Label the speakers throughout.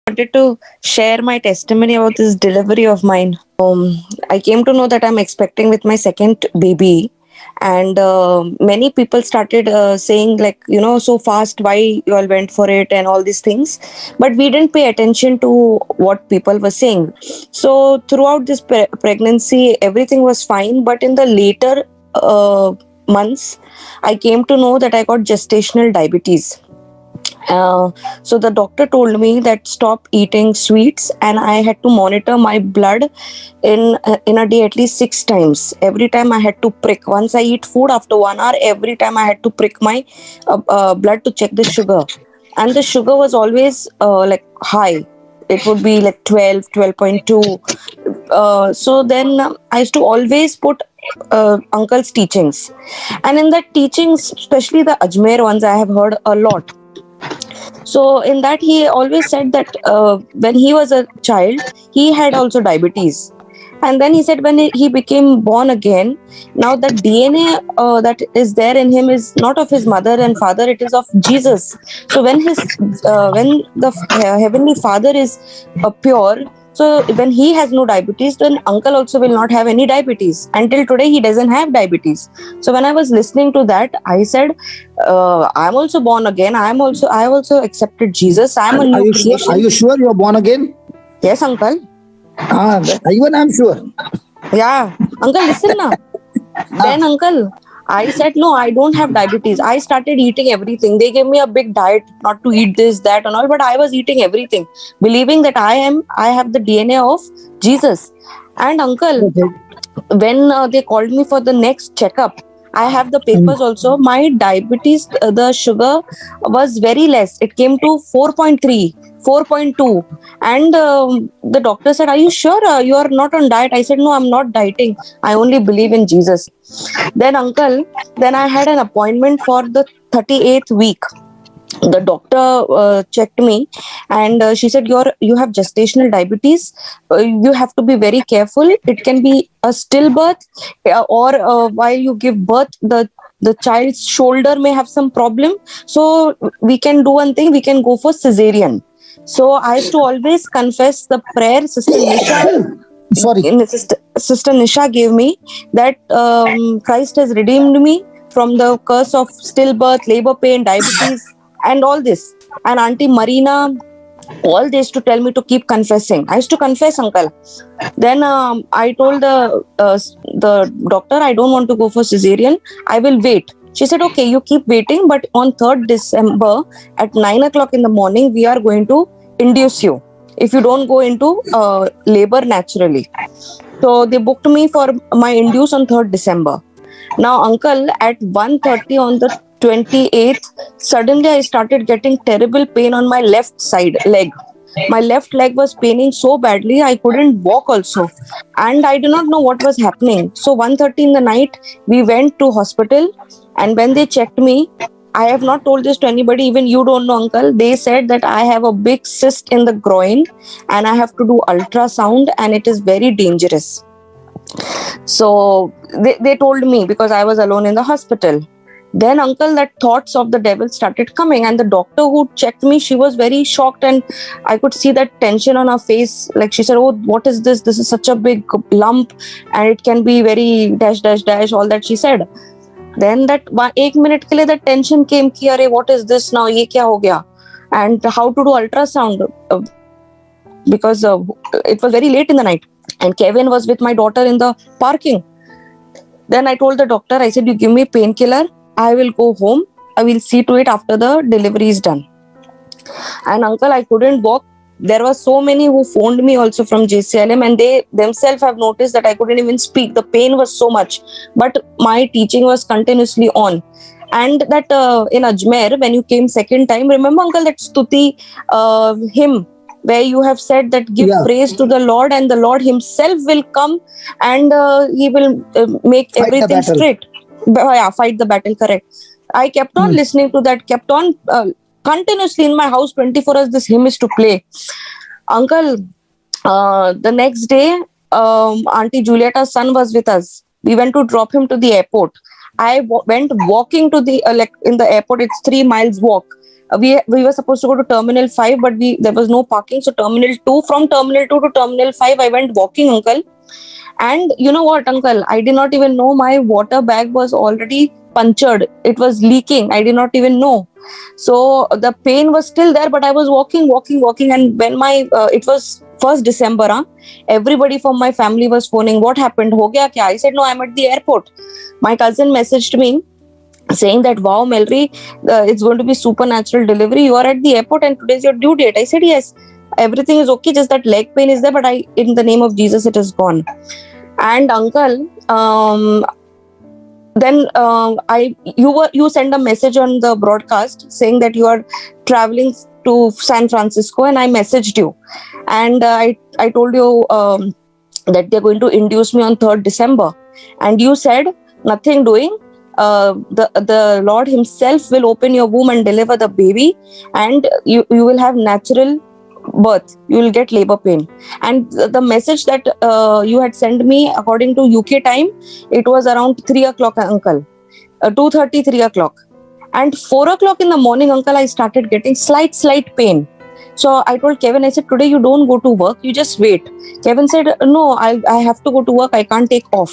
Speaker 1: wanted to share my testimony about this delivery of mine. I came to know that I'm expecting with my second baby, and many people started saying, like, so fast, why you all went for it, and all these things. But we didn't pay attention to what people were saying. So, throughout this pregnancy, everything was fine. But in the later months, I came to know that I got gestational diabetes. uh, so the doctor told me that stop eating sweets, and I had to monitor my blood in a day at least 6 times. Every time I had to prick. Once I eat food, after 1 hour, every time I had to prick my blood to check the sugar, and the sugar was always like high. It would be like 12, 12.2. So then I used to always put uncle's teachings, and in that teachings, especially the Ajmer ones, I have heard a lot. So in that, he always said that when he was a child, he had also diabetes. And then he said when he became born again, now the DNA that is there in him is not of his mother and father, it is of Jesus. So when the heavenly Father is pure, so when he has no diabetes, then uncle also will not have any diabetes. Until today, he doesn't have diabetes. So when I was listening to that, I said, I'm also born again. I have also accepted Jesus. I'm a
Speaker 2: Are
Speaker 1: new
Speaker 2: you sure? Are
Speaker 1: creation.
Speaker 2: you sure you're born again?
Speaker 1: Yes, uncle.
Speaker 2: Even I'm sure.
Speaker 1: Yeah, uncle, listen now. Then, uncle, I said, no, I don't have diabetes. I started eating everything. They gave me a big diet not to eat this, that, and all, but I was eating everything, believing that I have the DNA of Jesus. And uncle,
Speaker 2: Okay.
Speaker 1: when they called me for the next checkup, I have the papers also. My diabetes, the sugar was very less. It came to 4.3, 4.2. And the doctor said, are you sure you are not on diet? I said, no, I'm not dieting. I only believe in Jesus. Then, uncle, then I had an appointment for the 38th week. The doctor checked me, and she said, you have gestational diabetes. You have to be very careful. It can be a stillbirth, or while you give birth, the child's shoulder may have some problem. So we can do one thing, we can go for cesarean. So I used to always confess the prayer Sister Nisha,
Speaker 2: Sorry.
Speaker 1: Sister Nisha gave me, that Christ has redeemed me from the curse of stillbirth, labor pain, diabetes, and all this. And Auntie Marina, all this to tell me to keep confessing. I used to confess, uncle. Then I told the doctor, I don't want to go for cesarean. I will wait. She said, okay, you keep waiting, but on 3rd December at 9 o'clock in the morning, we are going to induce you if you don't go into labor naturally. So they booked me for my induce on 3rd December. Now, uncle, at 1:30 on the 28th, suddenly I started getting terrible pain on my left side leg. My left leg was paining so badly I couldn't walk also, and I do not know what was happening. So 1:30 in the night, we went to hospital, and when they checked me, I have not told this to anybody, even you don't know, uncle. They said that I have a big cyst in the groin, and I have to do ultrasound, and it is very dangerous. So they told me, because I was alone in the hospital. Then, uncle, that thoughts of the devil started coming, and the doctor who checked me, she was very shocked, and I could see that tension on her face. Like, she said, oh, what is this? This is such a big lump, and it can be very dash dash dash, all that she said. Then that 1 minute ke liye that tension came ki, Arey, what is this now? Ye kya ho gaya? And how to do ultrasound, because it was very late in the night, and Kevin was with my daughter in the parking. Then I told the doctor, I said, you give me painkiller, I will go home. I will see to it after the delivery is done. And uncle, I couldn't walk. There were so many who phoned me also from JCILM, and they themselves have noticed that I couldn't even speak. The pain was so much, but my teaching was continuously on. And that in Ajmer, when you came second time, remember, uncle, that Stuti hymn, where you have said that give praise to the Lord, and the Lord himself will come, and he will make
Speaker 2: Fight the
Speaker 1: everything
Speaker 2: battle.
Speaker 1: straight. Yeah, fight the battle, correct. I kept on listening to that, kept on continuously in my house 24 hours. This hymn is to play. Uncle, the next day, Auntie Julieta's son was with us. We went to drop him to the airport. I went walking to the, like in the airport, it's 3 miles walk. We were supposed to go to Terminal 5, but there was no parking. So Terminal 2, from Terminal 2 to Terminal 5, I went walking, uncle. And you know what, uncle? I did not even know my water bag was already punctured. It was leaking. I did not even know. So the pain was still there, but I was walking. And when it was 1st December, everybody from my family was phoning, what happened? Ho gaya kya? I said, no, I'm at the airport. My cousin messaged me saying that, wow, Melarie, it's going to be supernatural delivery. You are at the airport and today's your due date. I said, yes, everything is okay. Just that leg pain is there, but in the name of Jesus, it is gone. And uncle, then you send a message on the broadcast saying that you are traveling to San Francisco, and I messaged you, and I told you that they're going to induce me on 3rd December, and you said nothing doing. The Lord Himself will open your womb and deliver the baby, and you will have natural birth. You will get labor pain. And the message that you had sent me, according to UK time, it was around 3 o'clock, uncle. 2:30, 3 o'clock. And 4 o'clock in the morning, uncle, I started getting slight pain. So I told Kevin, I said, today you don't go to work, you just wait. Kevin said, no, I have to go to work, I can't take off.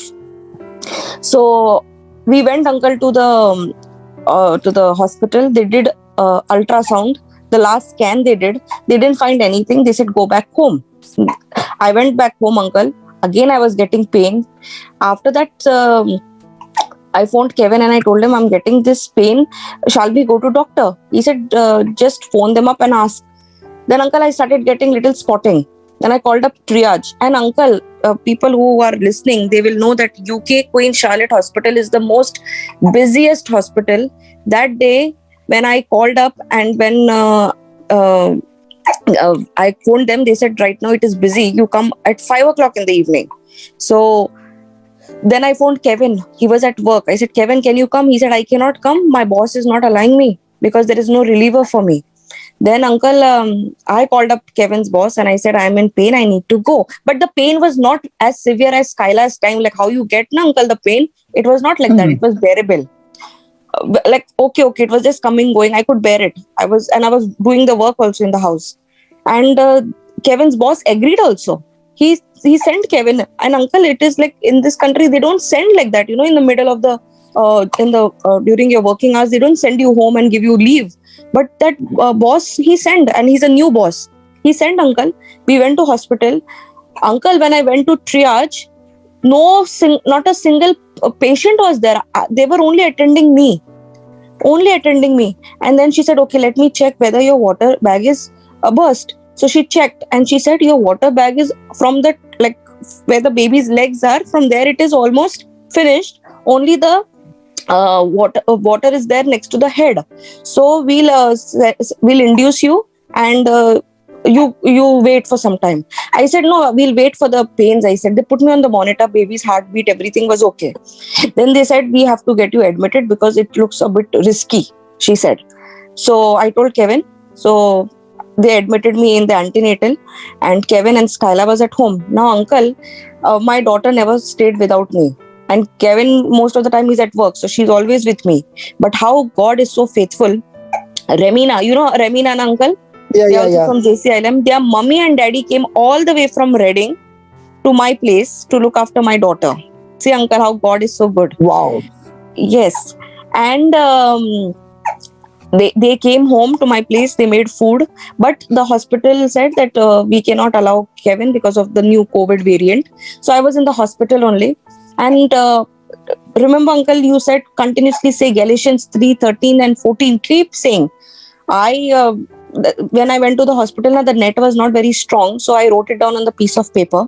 Speaker 1: So we went, uncle, to the hospital. They did ultrasound. The last scan they didn't find anything. They said, go back home. I went back home, uncle. Again, I was getting pain. After that, I phoned Kevin and I told him, I'm getting this pain. Shall we go to doctor? He said, just phone them up and ask. Then, uncle, I started getting little spotting. Then I called up triage. And uncle, people who are listening, they will know that UK Queen Charlotte Hospital is the most busiest hospital. That day, when I called up and when I phoned them, they said, right now it is busy. You come at 5 o'clock in the evening. So then I phoned Kevin. He was at work. I said, Kevin, can you come? He said, I cannot come. My boss is not allowing me because there is no reliever for me. Then, uncle, I called up Kevin's boss and I said, I'm in pain. I need to go. But the pain was not as severe as Skylar's time. Like how you get, uncle, the pain. It was not like that. It was bearable. Like, okay, it was just going. I could bear it. I was doing the work also in the house. And Kevin's boss agreed also. He sent Kevin. And uncle, it is like in this country, they don't send like that, in the middle of the, during your working hours, they don't send you home and give you leave. But that boss, he sent, and he's a new boss. He sent, uncle. We went to hospital. Uncle, when I went to triage, not a single patient was there. They were only attending me. And then she said, okay, let me check whether your water bag is burst. So she checked and she said, your water bag is from the, like, where the baby's legs are, from there it is almost finished. Only the water is there next to the head. So we'll induce you and you wait for some time. I said, no, we'll wait for the pains. I said, they put me on the monitor, baby's heartbeat, everything was okay. Then they said, we have to get you admitted because it looks a bit risky, she said. So I told Kevin. So they admitted me in the antenatal, and Kevin and Skyla was at home. Now, uncle, my daughter never stayed without me. And Kevin, most of the time, he's at work. So she's always with me. But how God is so faithful. Remina, you know Remina and uncle?
Speaker 2: Yeah.
Speaker 1: From JCILM. Their mommy and daddy came all the way from Reading to my place to look after my daughter. See, uncle, how God is so good.
Speaker 2: Wow.
Speaker 1: Yes. And they came home to my place. They made food. But the hospital said that we cannot allow Kevin because of the new COVID variant. So I was in the hospital only. And remember, uncle, you said continuously say Galatians 3:13 and 14. Keep saying. When I went to the hospital, the net was not very strong. So I wrote it down on the piece of paper.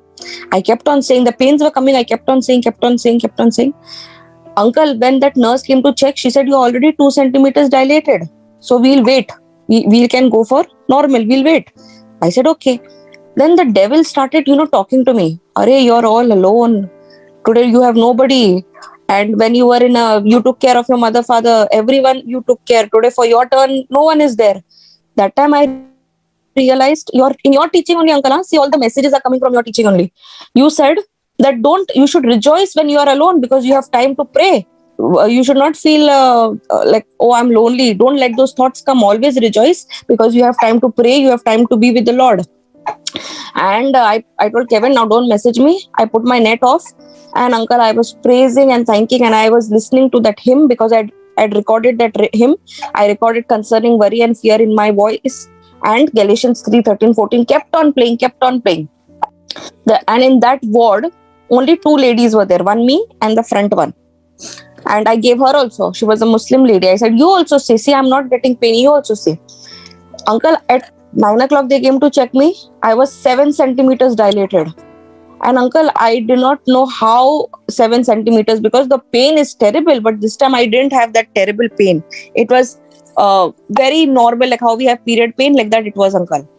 Speaker 1: I kept on saying, the pains were coming. I kept on saying. Uncle, when that nurse came to check, she said, you're already 2 centimeters dilated. So we'll wait. We can go for normal. We'll wait. I said, okay. Then the devil started, talking to me. Arey, you're all alone. Today you have nobody. And when you were you took care of your mother, father, everyone you took care. Today for your turn, no one is there. That time I realized in your teaching only, uncle. See, all the messages are coming from your teaching only. You said that you should rejoice when you are alone because you have time to pray. you should not feel like, oh, I'm lonely. Don't let those thoughts come. Always rejoice, because you have time to pray, you have time to be with the Lord. And I told Kevin, now don't message me. I put my net off, and uncle, I was praising and thanking, and I was listening to that hymn, because I'd recorded that hymn. I recorded concerning worry and fear in my voice, and Galatians 3:13-14 kept on playing. And in that ward, only two ladies were there, one me and the front one. And I gave her also. She was a Muslim lady. I said, you also say, see, I'm not getting pain. You also say. Uncle, at 9 o'clock, they came to check me. I was 7 centimeters dilated. And uncle, I did not know how 7 centimeters, because the pain is terrible. But this time I didn't have that terrible pain. It was very normal, like how we have period pain, like that it was, uncle.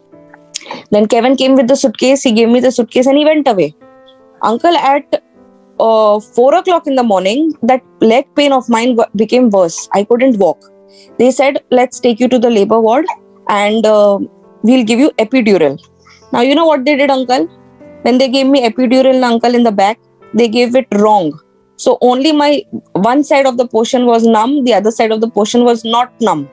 Speaker 1: Then Kevin came with the suitcase. He gave me the suitcase and he went away. Uncle, at 4 o'clock in the morning, that leg pain of mine became worse. I couldn't walk. They said, let's take you to the labor ward and we'll give you epidural. Now, you know what they did, uncle? When they gave me epidural, uncle, in the back, they gave it wrong. So only my one side of the portion was numb, the other side of the portion was not numb.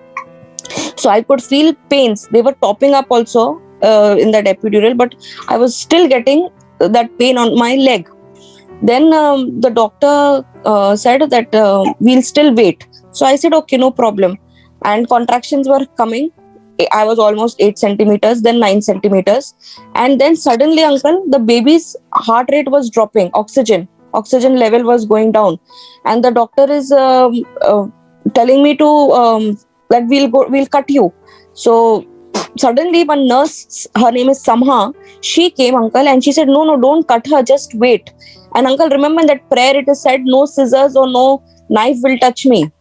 Speaker 1: So I could feel pains. They were topping up also in that epidural, but I was still getting that pain on my leg. Then the doctor said that we'll still wait. So I said, okay, no problem. And contractions were coming. I was almost 8 centimeters, then 9 centimeters. And then suddenly, uncle, the baby's heart rate was dropping. Oxygen level was going down. And the doctor is telling me to, that we'll cut you. So suddenly one nurse, her name is Samha, she came, uncle, and she said, no, don't cut her, just wait. And uncle, remember in that prayer, it is said, no scissors or no knife will touch me.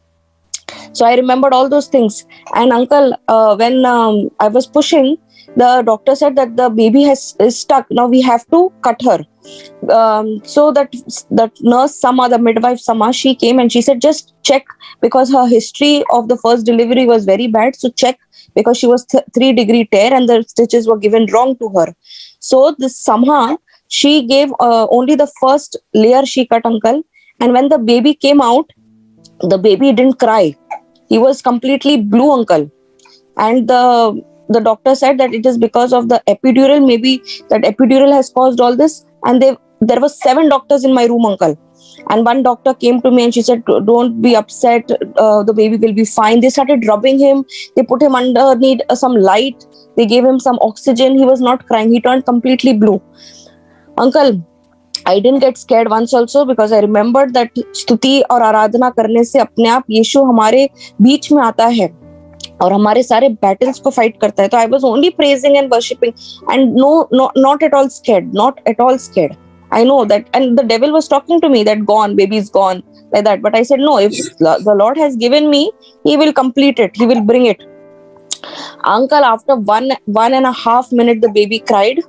Speaker 1: So I remembered all those things. And uncle, when I was pushing, the doctor said that the baby is stuck. Now we have to cut her. So that nurse Sama, the midwife Sama, she came and she said, just check, because her history of the first delivery was very bad. So check, because she was 3-degree tear and the stitches were given wrong to her. So this Sama, she gave only the first layer she cut, uncle. And when the baby came out, the baby didn't cry. He was completely blue, uncle. And the doctor said that it is because of the epidural. Maybe that epidural has caused all this. And there were 7 doctors in my room, uncle. And one doctor came to me and she said, don't be upset. The baby will be fine. They started rubbing him. They put him underneath some light. They gave him some oxygen. He was not crying. He turned completely blue. Uncle, I didn't get scared once also, because I remembered that स्तुति और आराधना करने से अपने आप यीशु हमारे बीच में आता है और हमारे सारे battles को fight करता है. तो I was only praising and worshipping and not at all scared. I know that, and the devil was talking to me that gone, baby is gone, like that. But I said, no, if the Lord has given me, He will complete it. He will bring it. Uncle, after one and a half minute, the baby cried.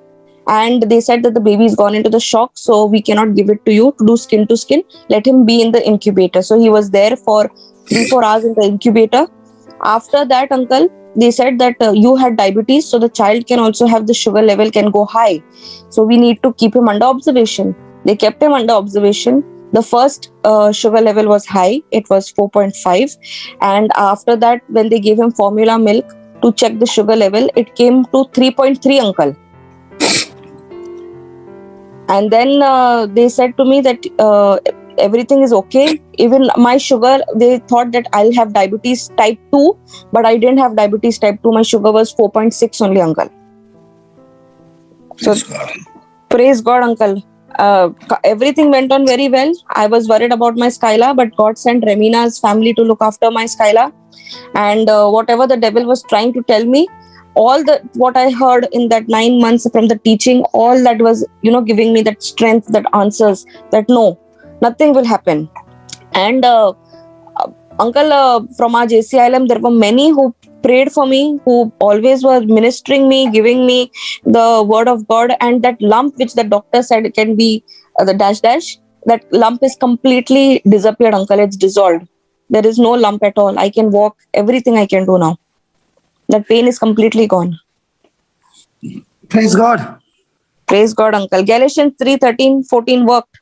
Speaker 1: And they said that the baby is gone into the shock, so we cannot give it to you to do skin to skin. Let him be in the incubator. So he was there for 3-4 hours in the incubator. After that, uncle, they said that you had diabetes, so the child can also have the sugar level can go high. So we need to keep him under observation. They kept him under observation. The first sugar level was high. It was 4.5. And after that, when they gave him formula milk to check the sugar level, it came to 3.3, uncle. And then they said to me that everything is okay. Even my sugar, they thought that I'll have diabetes type 2, but I didn't have diabetes type 2. My sugar was 4.6 only, uncle. So, praise God, uncle. Everything went on very well. I was worried about my Skyla, but God sent Remina's family to look after my Skyla. And whatever the devil was trying to tell me, all what I heard in that 9 months from the teaching, all that was, giving me that strength, that answers, that no, nothing will happen. And uncle, from our JCILM, there were many who prayed for me, who always were ministering me, giving me the word of God. And that lump which the doctor said can be the dash, that lump is completely disappeared, uncle. It's dissolved. There is no lump at all. I can walk, everything I can do now. That pain is completely gone.
Speaker 2: Praise God.
Speaker 1: Praise God, uncle. Galatians 3:13-14 worked.